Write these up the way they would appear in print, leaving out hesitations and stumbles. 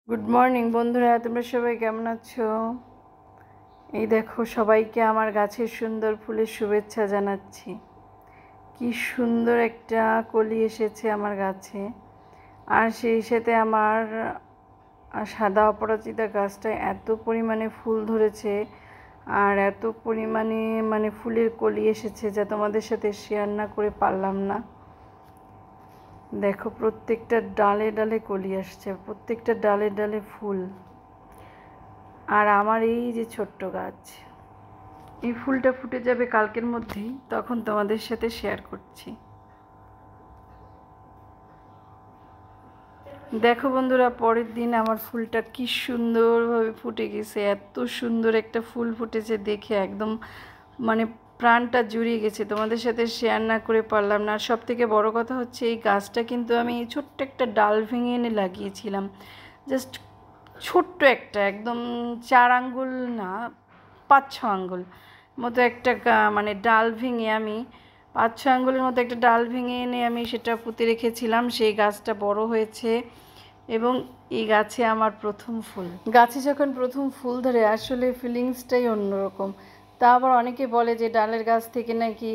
Good morning বন্ধুরা, তোমরা সবাই কেমন আছো? এই দেখো, সবাইকে আমার গাছের সুন্দর ফুলের শুভেচ্ছা জানাচ্ছি। কি সুন্দর একটা কলি এসেছে আমার গাছে। আর সেই সাথে আমার সাদা অপরাজিতা গাছটায় এত পরিমাণে ফুল ধরেছে আর এত পরিমাণে ফুলের কলি এসেছে যা তোমাদের সাথে শেয়ার না করে পারলাম না। দেখো, প্রত্যেকটা ডালে ডালে কলি আসছে, প্রত্যেকটা ডালে ডালে ফুল। আর আমার এই যে ছোট্ট গাছ, এই ফুলটা ফুটে যাবে কালকের মধ্যেই, তখন তোমাদের সাথে শেয়ার করছি। দেখো বন্ধুরা, পরের দিন আমার ফুলটা কি সুন্দরভাবে ফুটে গেছে। এত সুন্দর একটা ফুল ফুটেছে দেখে একদম প্রাণটা জুড়িয়ে গেছে। তোমাদের সাথে শেয়ার না করে পারলাম না। আর সব থেকে বড়ো কথা হচ্ছে, এই গাছটা কিন্তু আমি ছোট্ট একটা ডাল ভেঙে এনে লাগিয়েছিলাম। জাস্ট ছোট্ট একটা, একদম 4 আঙ্গুল না, 5-6 আঙ্গুল মতো একটা ডাল ভেঙে আমি 5-6 আঙ্গুলের মতো একটা ডাল ভেঙে এনে আমি সেটা পুঁতে রেখেছিলাম। সেই গাছটা বড় হয়েছে এবং এই গাছে আমার প্রথম ফুল। গাছে যখন প্রথম ফুল ধরে আসলে ফিলিংসটাই অন্যরকম। তা আবার অনেকে বলে যে ডালের গাছ থেকে নাকি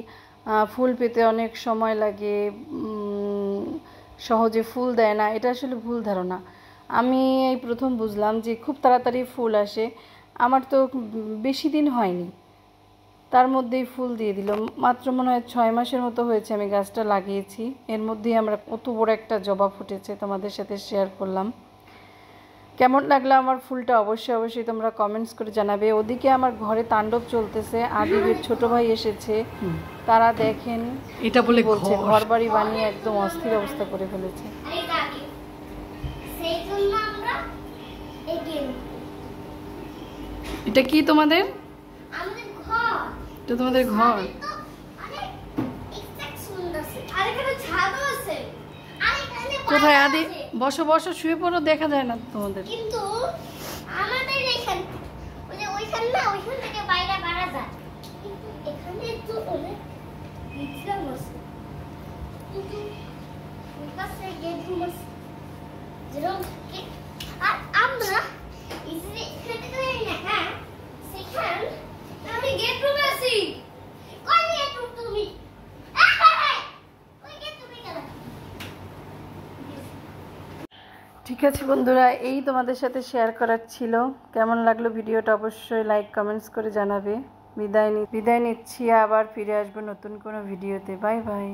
ফুল পেতে অনেক সময় লাগে, সহজে ফুল দেয় না। এটা আসলে ভুল ধারণা। আমি এই প্রথম বুঝলাম যে খুব তাড়াতাড়ি ফুল আসে। আমার তো বেশি দিন হয়নি, তার মধ্যেই ফুল দিয়ে দিল। মাত্র মনে হয় 6 মাসের মতো হয়েছে আমি গাছটা লাগিয়েছি। এর মধ্যেই আমরা কত বড় একটা জবা ফুটেছে, তোমাদের সাথে শেয়ার করলাম। কেমন লাগলো আমার ফুলটা অবশ্যই তোমরা কমেন্টস করে জানাবে। ওদিকে আমার ঘরে তাণ্ডব চলতেছে। আদিবের ছোট ভাই এসেছে, তারা দেখেন এটা বলে বলছে ঘর বাড়ি বানিয়ে একদম অস্থির অবস্থা করে ফেলেছে। এটা কি তোমাদের? এটা তোমাদের ঘর? কোথায় আদি? বসো বসো, শুয়ে পড়ো, দেখা যায় না তোমাদের। কিন্তু আমাদের এখান ওইখান না, ওইখান থেকে বাইরে বাড়া যায়, কিন্তু এখানে তো অনেক নিচলা আছে। কিন্তু ওই পাশে গেট রুম আছে যেরকম থাকে। আর আমরা এখান থেকে না, হ্যাঁ সেখান আমি গেট রুমে আছি। কই গেট রুম তুমি? ঠিক আছে বন্ধুরা, এই তোমাদের সাথে শেয়ার করার ছিল। কেমন লাগলো ভিডিওটা অবশ্যই লাইক কমেন্টস করে জানাবে। বিদায় নিচ্ছি, আবার ফিরে আসবো নতুন কোনো ভিডিওতে। Bye bye.